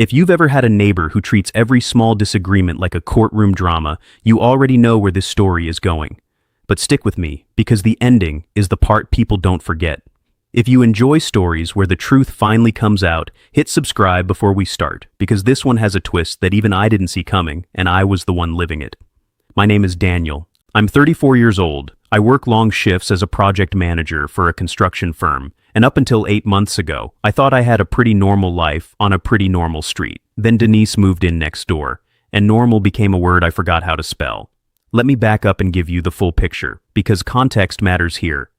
If you've ever had a neighbor who treats every small disagreement like a courtroom drama, you already know where this story is going. But stick with me, because the ending is the part people don't forget. If you enjoy stories where the truth finally comes out, hit subscribe before we start, because this one has a twist that even I didn't see coming, and I was the one living it. My name is Daniel. I'm 34 years old. I work long shifts as a project manager for a construction firm, and up until 8 months ago, I thought I had a pretty normal life on a pretty normal street. Then Denise moved in next door, and normal became a word I forgot how to spell. Let me back up and give you the full picture, because context matters here.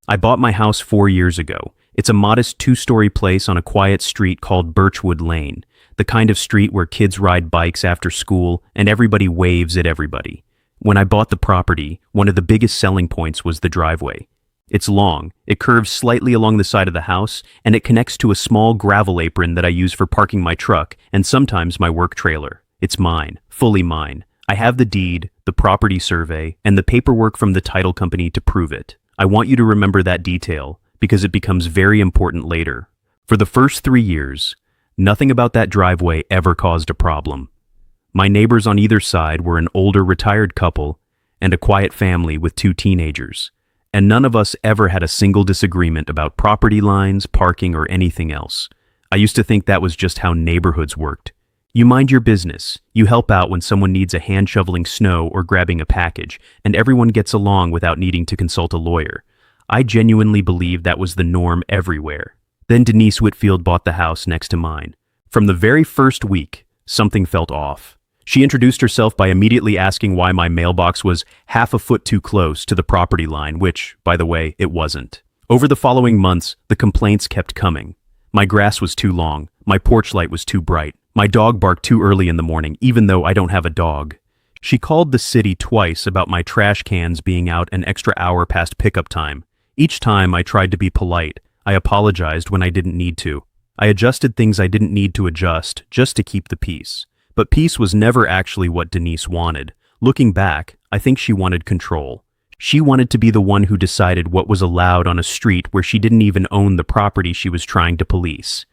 I bought my house 4 years ago. It's a modest 2-story place on a quiet street called Birchwood Lane, the kind of street where kids ride bikes after school and everybody waves at everybody. When I bought the property, one of the biggest selling points was the driveway. It's long, it curves slightly along the side of the house, and it connects to a small gravel apron that I use for parking my truck and sometimes my work trailer. It's mine, fully mine. I have the deed, the property survey, and the paperwork from the title company to prove it. I want you to remember that detail because it becomes very important later. For the first 3 years, nothing about that driveway ever caused a problem. My neighbors on either side were an older retired couple and a quiet family with 2 teenagers, and none of us ever had a single disagreement about property lines, parking, or anything else. I used to think that was just how neighborhoods worked. You mind your business, you help out when someone needs a hand shoveling snow or grabbing a package, and everyone gets along without needing to consult a lawyer. I genuinely believed that was the norm everywhere. Then Denise Whitfield bought the house next to mine. From the very first week, something felt off. She introduced herself by immediately asking why my mailbox was half a foot too close to the property line, which, by the way, it wasn't. Over the following months, the complaints kept coming. My grass was too long, my porch light was too bright, my dog barked too early in the morning, even though I don't have a dog. She called the city twice about my trash cans being out an extra hour past pickup time. Each time I tried to be polite. I apologized when I didn't need to. I adjusted things I didn't need to adjust just to keep the peace. But peace was never actually what Denise wanted. Looking back, I think she wanted control. She wanted to be the one who decided what was allowed on a street where she didn't even own the property she was trying to police.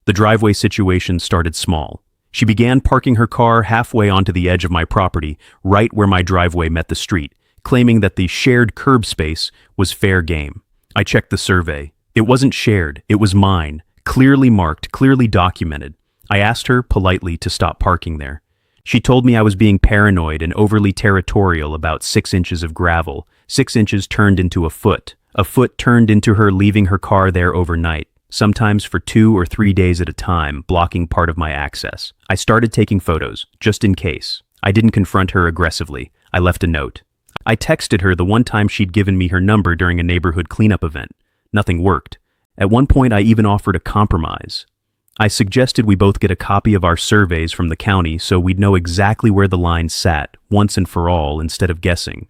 The driveway situation started small. She began parking her car halfway onto the edge of my property, right where my driveway met the street, claiming that the shared curb space was fair game. I checked the survey. It wasn't shared, it was mine, clearly marked, clearly documented. I asked her politely to stop parking there. She told me I was being paranoid and overly territorial about 6 inches of gravel. 6 inches turned into a foot. A foot turned into her leaving her car there overnight, sometimes for 2 or 3 days at a time, blocking part of my access. I started taking photos, just in case. I didn't confront her aggressively. I left a note. I texted her the one time she'd given me her number during a neighborhood cleanup event. Nothing worked. At one point, I even offered a compromise. I suggested we both get a copy of our surveys from the county so we'd know exactly where the line sat, once and for all, instead of guessing.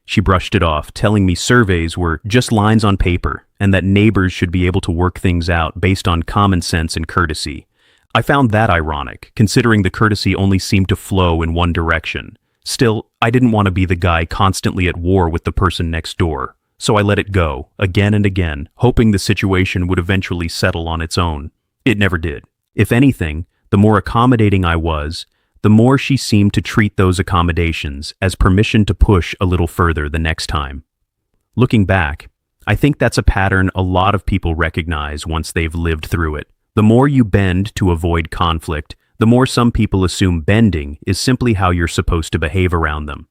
She brushed it off, telling me surveys were just lines on paper, and that neighbors should be able to work things out based on common sense and courtesy. I found that ironic, considering the courtesy only seemed to flow in one direction. Still, I didn't want to be the guy constantly at war with the person next door, so I let it go, again and again, hoping the situation would eventually settle on its own. It never did. If anything, the more accommodating I was, the more she seemed to treat those accommodations as permission to push a little further the next time. Looking back, I think that's a pattern a lot of people recognize once they've lived through it. The more you bend to avoid conflict, the more some people assume bending is simply how you're supposed to behave around them.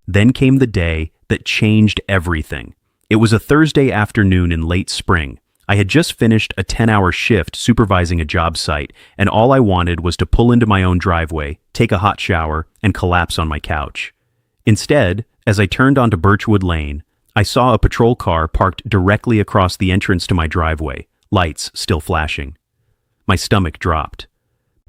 Then came the day that changed everything. It was a Thursday afternoon in late spring. I had just finished a 10-hour shift supervising a job site, and all I wanted was to pull into my own driveway, take a hot shower, and collapse on my couch. Instead, as I turned onto Birchwood Lane, I saw a patrol car parked directly across the entrance to my driveway, lights still flashing. My stomach dropped.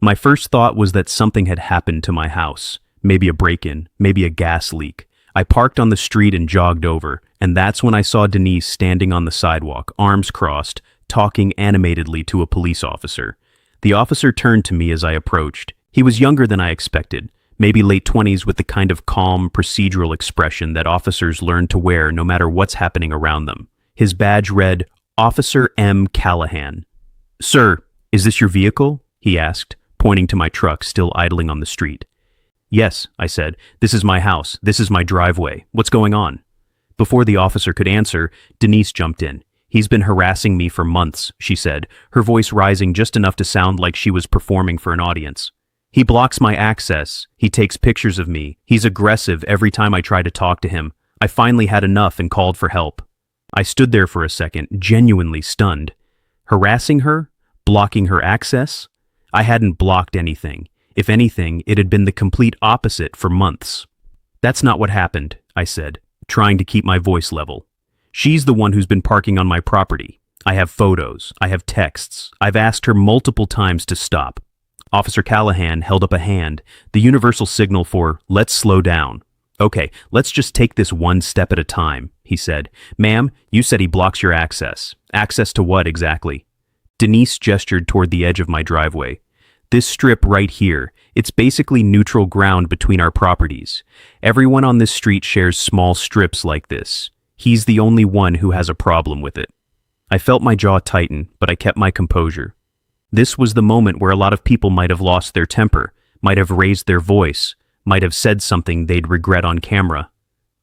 My first thought was that something had happened to my house, maybe a break-in, maybe a gas leak. I parked on the street and jogged over, and that's when I saw Denise standing on the sidewalk, arms crossed, talking animatedly to a police officer. The officer turned to me as I approached. He was younger than I expected, maybe late 20s, with the kind of calm, procedural expression that officers learn to wear no matter what's happening around them. His badge read, Officer M. Callahan. "Sir, is this your vehicle?" he asked, pointing to my truck still idling on the street. Yes, I said, this is my house, this is my driveway, what's going on? Before the officer could answer, Denise jumped in. He's been harassing me for months, she said, her voice rising just enough to sound like she was performing for an audience. He blocks my access, he takes pictures of me, he's aggressive every time I try to talk to him. I finally had enough and called for help. I stood there for a second, genuinely stunned. Harassing her? Blocking her access? I hadn't blocked anything. If anything, it had been the complete opposite for months. That's not what happened, I said, trying to keep my voice level. She's the one who's been parking on my property. I have photos, I have texts. I've asked her multiple times to stop. Officer Callahan held up a hand, the universal signal for, let's slow down. Okay, let's just take this one step at a time, he said. Ma'am, you said he blocks your access. Access to what exactly? Denise gestured toward the edge of my driveway. This strip right here, it's basically neutral ground between our properties. Everyone on this street shares small strips like this. He's the only one who has a problem with it. I felt my jaw tighten, but I kept my composure. This was the moment where a lot of people might have lost their temper, might have raised their voice, might have said something they'd regret on camera.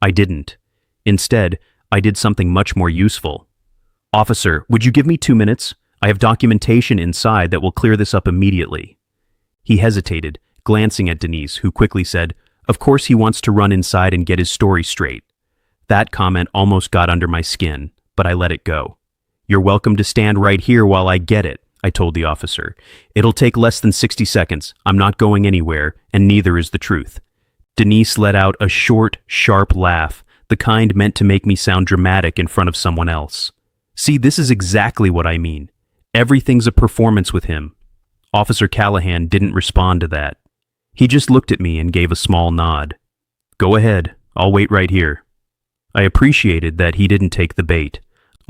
I didn't. Instead, I did something much more useful. Officer, would you give me 2 minutes? I have documentation inside that will clear this up immediately. He hesitated, glancing at Denise, who quickly said, of course he wants to run inside and get his story straight. That comment almost got under my skin, but I let it go. You're welcome to stand right here while I get it, I told the officer. It'll take less than 60 seconds. I'm not going anywhere, and neither is the truth. Denise let out a short, sharp laugh, the kind meant to make me sound dramatic in front of someone else. See, this is exactly what I mean. Everything's a performance with him. Officer Callahan didn't respond to that. He just looked at me and gave a small nod. Go ahead, I'll wait right here. I appreciated that he didn't take the bait.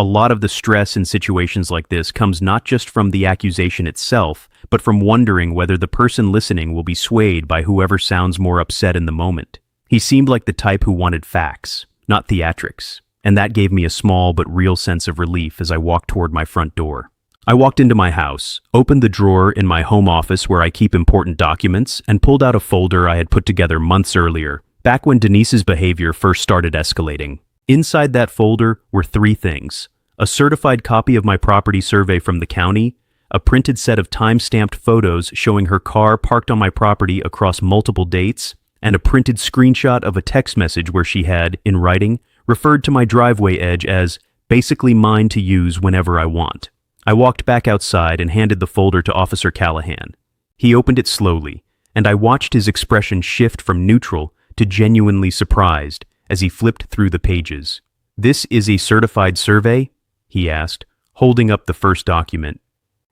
A lot of the stress in situations like this comes not just from the accusation itself, but from wondering whether the person listening will be swayed by whoever sounds more upset in the moment. He seemed like the type who wanted facts, not theatrics, and that gave me a small but real sense of relief as I walked toward my front door. I walked into my house, opened the drawer in my home office where I keep important documents, and pulled out a folder I had put together months earlier, back when Denise's behavior first started escalating. Inside that folder were 3 things: a certified copy of my property survey from the county, a printed set of time-stamped photos showing her car parked on my property across multiple dates, and a printed screenshot of a text message where she had, in writing, referred to my driveway edge as basically mine to use whenever I want. I walked back outside and handed the folder to Officer Callahan. He opened it slowly, and I watched his expression shift from neutral to genuinely surprised as he flipped through the pages. This is a certified survey? He asked, holding up the first document.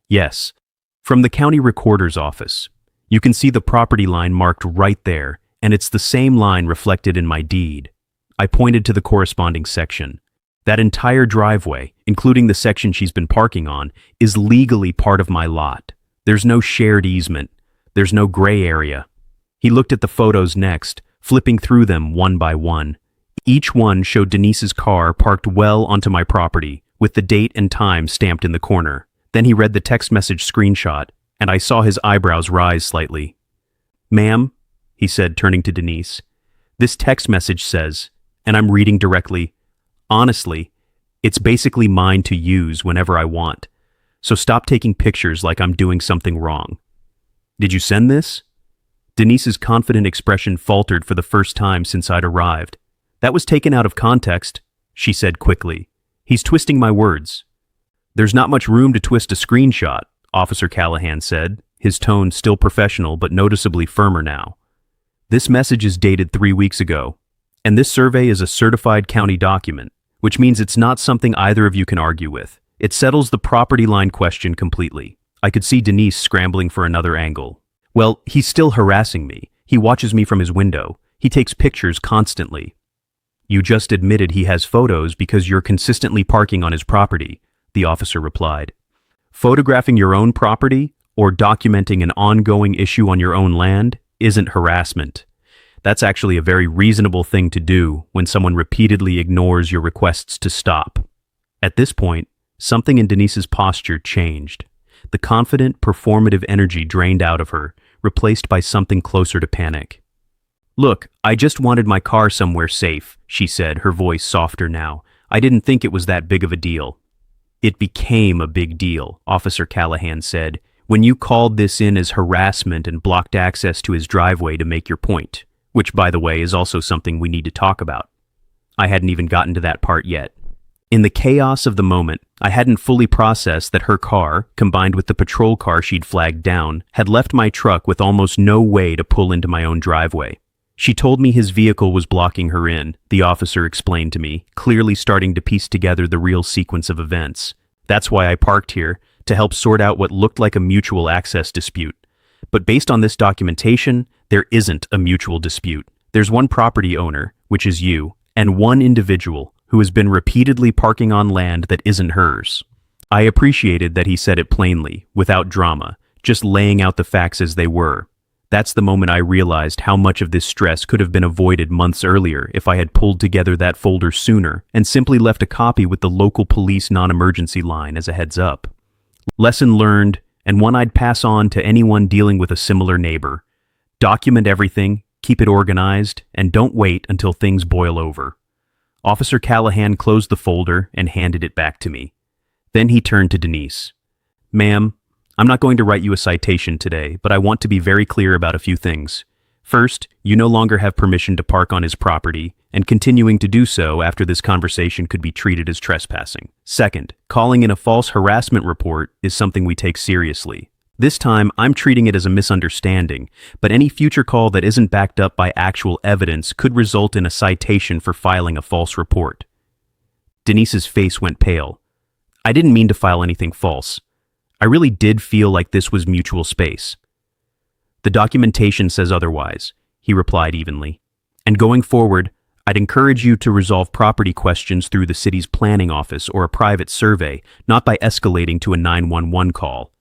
Yes, from the county recorder's office. You can see the property line marked right there, and it's the same line reflected in my deed. I pointed to the corresponding section. That entire driveway, including the section she's been parking on, is legally part of my lot. There's no shared easement. There's no gray area. He looked at the photos next, flipping through them one by one. Each one showed Denise's car parked well onto my property, with the date and time stamped in the corner. Then he read the text message screenshot, and I saw his eyebrows rise slightly. Ma'am, he said, turning to Denise, this text message says, and I'm reading directly, honestly, it's basically mine to use whenever I want. So stop taking pictures like I'm doing something wrong. Did you send this? Denise's confident expression faltered for the first time since I'd arrived. That was taken out of context, she said quickly. He's twisting my words. There's not much room to twist a screenshot, Officer Callahan said, his tone still professional but noticeably firmer now. This message is dated 3 weeks ago, and this survey is a certified county document, which means it's not something either of you can argue with. It settles the property line question completely. I could see Denise scrambling for another angle. Well, he's still harassing me. He watches me from his window. He takes pictures constantly. You just admitted he has photos because you're consistently parking on his property, the officer replied. Photographing your own property or documenting an ongoing issue on your own land isn't harassment. That's actually a very reasonable thing to do when someone repeatedly ignores your requests to stop. At this point, something in Denise's posture changed. the confident, performative energy drained out of her, replaced by something closer to panic. "Look, I just wanted my car somewhere safe," she said, her voice softer now. "I didn't think it was that big of a deal." "It became a big deal," Officer Callahan said, "when you called this in as harassment and blocked access to his driveway to make your point, which, by the way, is also something we need to talk about." I hadn't even gotten to that part yet. In the chaos of the moment, I hadn't fully processed that her car, combined with the patrol car she'd flagged down, had left my truck with almost no way to pull into my own driveway. "She told me his vehicle was blocking her in," the officer explained to me, clearly starting to piece together the real sequence of events. "That's why I parked here, to help sort out what looked like a mutual access dispute. But based on this documentation, there isn't a mutual dispute. There's one property owner, which is you, and one individual who has been repeatedly parking on land that isn't hers." I appreciated that he said it plainly, without drama, just laying out the facts as they were. That's the moment I realized how much of this stress could have been avoided months earlier if I had pulled together that folder sooner and simply left a copy with the local police non-emergency line as a heads up. Lesson learned, and one I'd pass on to anyone dealing with a similar neighbor. Document everything, keep it organized, and don't wait until things boil over. Officer Callahan closed the folder and handed it back to me. Then he turned to Denise. "Ma'am, I'm not going to write you a citation today, but I want to be very clear about a few things. First, you no longer have permission to park on his property, and continuing to do so after this conversation could be treated as trespassing. Second, calling in a false harassment report is something we take seriously. This time, I'm treating it as a misunderstanding, but any future call that isn't backed up by actual evidence could result in a citation for filing a false report." Denise's face went pale. "I didn't mean to file anything false. I really did feel like this was mutual space." "The documentation says otherwise," he replied evenly. "And going forward, I'd encourage you to resolve property questions through the city's planning office or a private survey, not by escalating to a 911 call."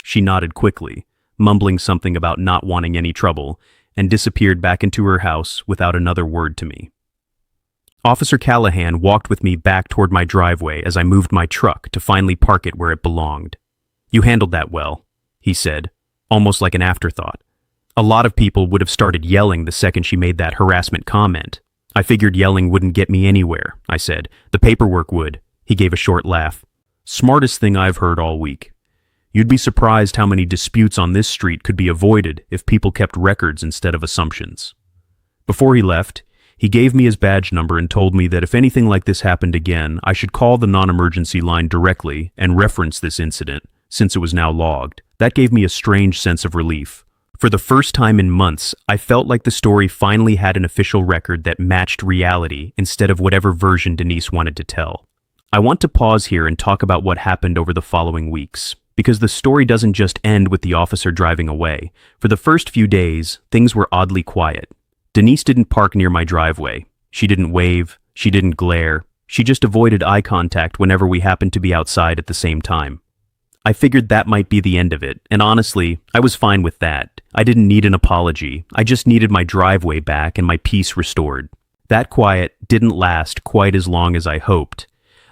She nodded quickly, mumbling something about not wanting any trouble, and disappeared back into her house without another word to me. Officer Callahan walked with me back toward my driveway as I moved my truck to finally park it where it belonged. "You handled that well," he said, almost like an afterthought. "A lot of people would have started yelling the second she made that harassment comment." "I figured yelling wouldn't get me anywhere," I said. "The paperwork would." He gave a short laugh. "Smartest thing I've heard all week. You'd be surprised how many disputes on this street could be avoided if people kept records instead of assumptions." Before he left, he gave me his badge number and told me that if anything like this happened again, I should call the non-emergency line directly and reference this incident, since it was now logged. That gave me a strange sense of relief. For the first time in months, I felt like the story finally had an official record that matched reality instead of whatever version Denise wanted to tell. I want to pause here and talk about what happened over the following weeks, because the story doesn't just end with the officer driving away. For the first few days, things were oddly quiet. Denise didn't park near my driveway. She didn't wave. She didn't glare. She just avoided eye contact whenever we happened to be outside at the same time. I figured that might be the end of it, and honestly, I was fine with that. I didn't need an apology. I just needed my driveway back and my peace restored. That quiet didn't last quite as long as I hoped.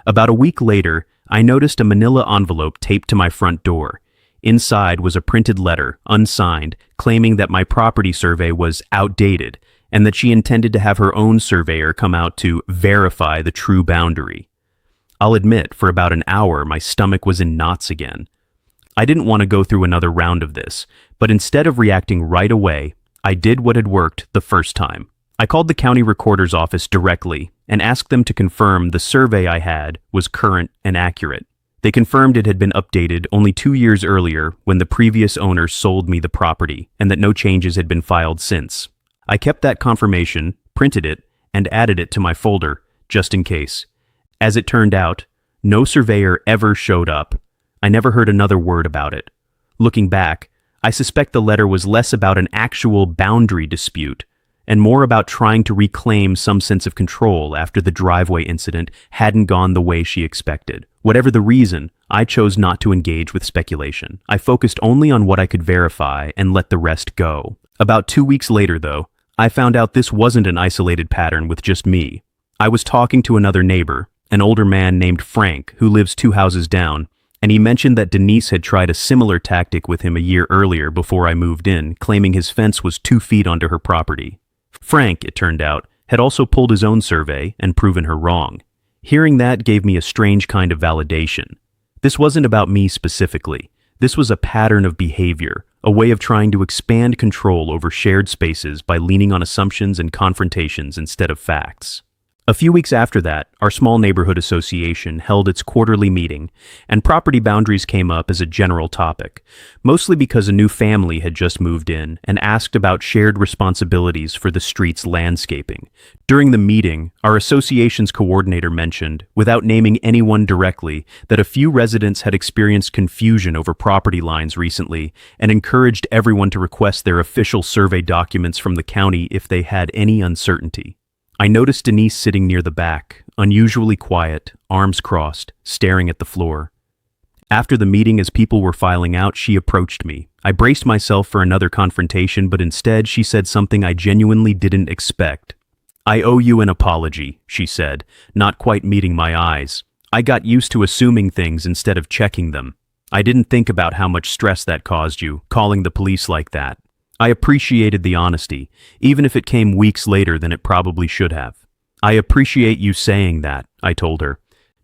About a week later, I noticed a manila envelope taped to my front door. Inside was a printed letter, unsigned, claiming that my property survey was outdated and that she intended to have her own surveyor come out to verify the true boundary. I'll admit, for about an hour, my stomach was in knots again. I didn't want to go through another round of this, but instead of reacting right away, I did what had worked the first time. I called the county recorder's office directly and asked them to confirm the survey I had was current and accurate. They confirmed it had been updated only 2 years earlier when the previous owner sold me the property and that no changes had been filed since. I kept that confirmation, printed it, and added it to my folder, just in case. As it turned out, no surveyor ever showed up. I never heard another word about it. Looking back, I suspect the letter was less about an actual boundary dispute and more about trying to reclaim some sense of control after the driveway incident hadn't gone the way she expected. Whatever the reason, I chose not to engage with speculation. I focused only on what I could verify and let the rest go. About 2 weeks later, though, I found out this wasn't an isolated pattern with just me. I was talking to another neighbor, an older man named Frank, who lives 2 houses down, And he mentioned that Denise had tried a similar tactic with him a year earlier before I moved in, claiming his fence was 2 feet onto her property. Frank, it turned out, had also pulled his own survey and proven her wrong. Hearing that gave me a strange kind of validation. This wasn't about me specifically. This was a pattern of behavior, a way of trying to expand control over shared spaces by leaning on assumptions and confrontations instead of facts. A few weeks after that, our small neighborhood association held its quarterly meeting, and property boundaries came up as a general topic, mostly because a new family had just moved in and asked about shared responsibilities for the street's landscaping. During the meeting, our association's coordinator mentioned, without naming anyone directly, that a few residents had experienced confusion over property lines recently and encouraged everyone to request their official survey documents from the county if they had any uncertainty. I noticed Denise sitting near the back, unusually quiet, arms crossed, staring at the floor. After the meeting, as people were filing out, she approached me. I braced myself for another confrontation, but instead she said something I genuinely didn't expect. "I owe you an apology," she said, not quite meeting my eyes. "I got used to assuming things instead of checking them. I didn't think about how much stress that caused you, calling the police like that. I appreciated the honesty, even if it came weeks later than it probably should have. I appreciate you saying that," I told her.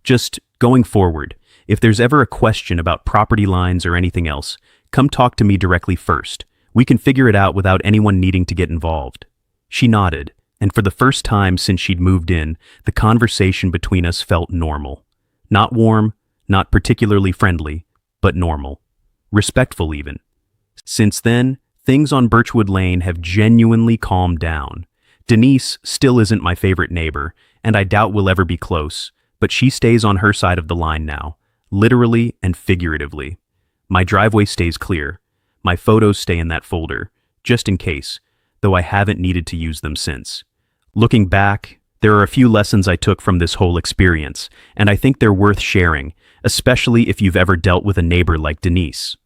"Just going forward, if there's ever a question about property lines or anything else, come talk to me directly first. We can figure it out without anyone needing to get involved." She nodded, and for the first time since she'd moved in, the conversation between us felt normal. Not warm, not particularly friendly, but normal. Respectful even. Since then, things on Birchwood Lane have genuinely calmed down. Denise still isn't my favorite neighbor, and I doubt we'll ever be close, but she stays on her side of the line now, literally and figuratively. My driveway stays clear. My photos stay in that folder, just in case, though I haven't needed to use them since. Looking back, there are a few lessons I took from this whole experience, and I think they're worth sharing, especially if you've ever dealt with a neighbor like Denise.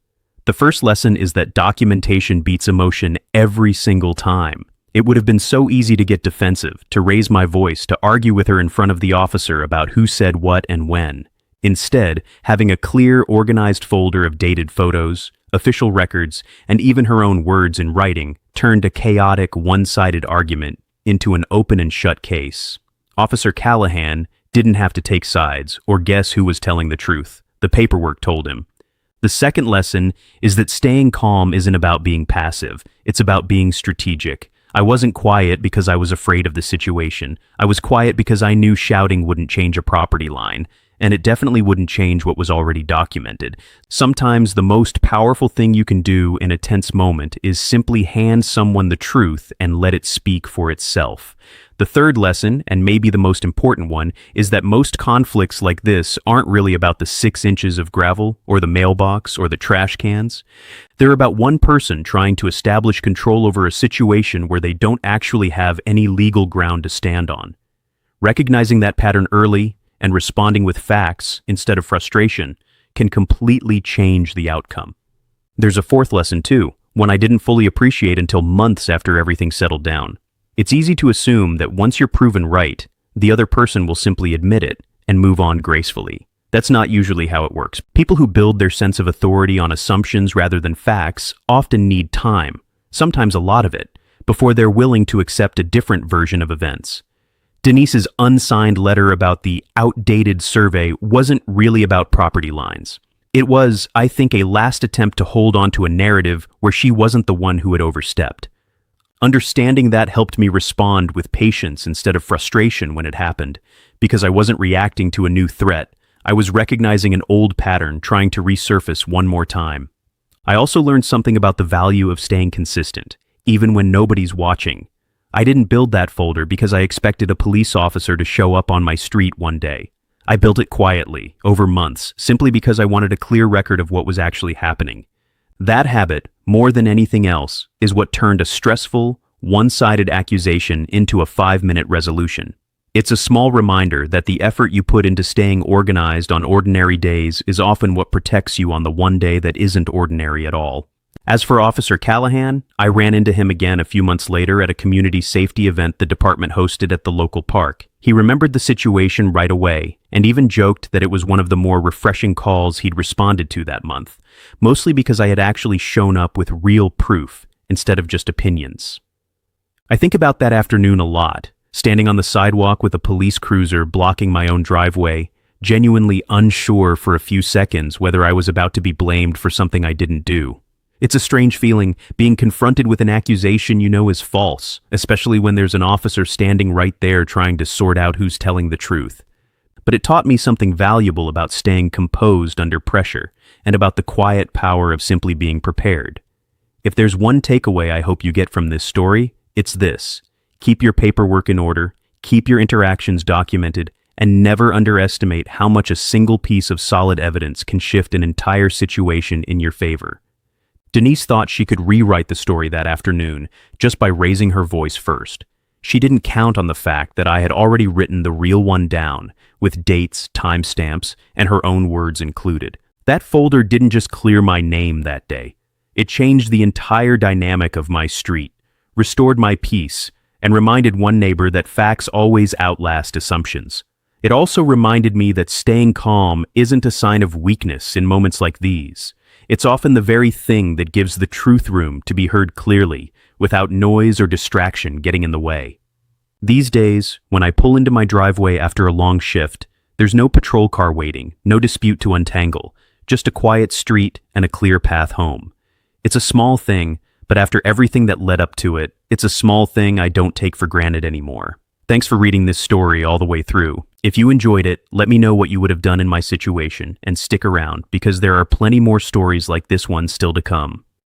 The first lesson is that documentation beats emotion every single time. It would have been so easy to get defensive, to raise my voice, to argue with her in front of the officer about who said what and when. Instead, having a clear, organized folder of dated photos, official records, and even her own words in writing turned a chaotic, one-sided argument into an open and shut case. Officer Callahan didn't have to take sides or guess who was telling the truth. The paperwork told him. The second lesson is that staying calm isn't about being passive, it's about being strategic. I wasn't quiet because I was afraid of the situation. I was quiet because I knew shouting wouldn't change a property line, and it definitely wouldn't change what was already documented. Sometimes the most powerful thing you can do in a tense moment is simply hand someone the truth and let it speak for itself. The third lesson, and maybe the most important one, is that most conflicts like this aren't really about the 6 inches of gravel, or the mailbox, or the trash cans. They're about one person trying to establish control over a situation where they don't actually have any legal ground to stand on. Recognizing that pattern early and responding with facts instead of frustration can completely change the outcome. There's a fourth lesson too, one I didn't fully appreciate until months after everything settled down. It's easy to assume that once you're proven right, the other person will simply admit it and move on gracefully. That's not usually how it works. People who build their sense of authority on assumptions rather than facts often need time, sometimes a lot of it, before they're willing to accept a different version of events. Denise's unsigned letter about the outdated survey wasn't really about property lines. It was, I think, a last attempt to hold on to a narrative where she wasn't the one who had overstepped. Understanding that helped me respond with patience instead of frustration when it happened, because I wasn't reacting to a new threat. I was recognizing an old pattern trying to resurface one more time. I also learned something about the value of staying consistent, even when nobody's watching. I didn't build that folder because I expected a police officer to show up on my street one day. I built it quietly, over months, simply because I wanted a clear record of what was actually happening. That habit, more than anything else, is what turned a stressful, one-sided accusation into a 5-minute resolution. It's a small reminder that the effort you put into staying organized on ordinary days is often what protects you on the one day that isn't ordinary at all. As for Officer Callahan, I ran into him again a few months later at a community safety event the department hosted at the local park. He remembered the situation right away and even joked that it was one of the more refreshing calls he'd responded to that month, mostly because I had actually shown up with real proof instead of just opinions. I think about that afternoon a lot, standing on the sidewalk with a police cruiser blocking my own driveway, genuinely unsure for a few seconds whether I was about to be blamed for something I didn't do. It's a strange feeling, being confronted with an accusation you know is false, especially when there's an officer standing right there trying to sort out who's telling the truth. But it taught me something valuable about staying composed under pressure, and about the quiet power of simply being prepared. If there's one takeaway I hope you get from this story, it's this: keep your paperwork in order, keep your interactions documented, and never underestimate how much a single piece of solid evidence can shift an entire situation in your favor. Denise thought she could rewrite the story that afternoon just by raising her voice first. She didn't count on the fact that I had already written the real one down, with dates, timestamps, and her own words included. That folder didn't just clear my name that day. It changed the entire dynamic of my street, restored my peace, and reminded one neighbor that facts always outlast assumptions. It also reminded me that staying calm isn't a sign of weakness in moments like these. It's often the very thing that gives the truth room to be heard clearly, without noise or distraction getting in the way. These days, when I pull into my driveway after a long shift, there's no patrol car waiting, no dispute to untangle, just a quiet street and a clear path home. It's a small thing, but after everything that led up to it, it's a small thing I don't take for granted anymore. Thanks for reading this story all the way through. If you enjoyed it, let me know what you would have done in my situation, and stick around because there are plenty more stories like this one still to come.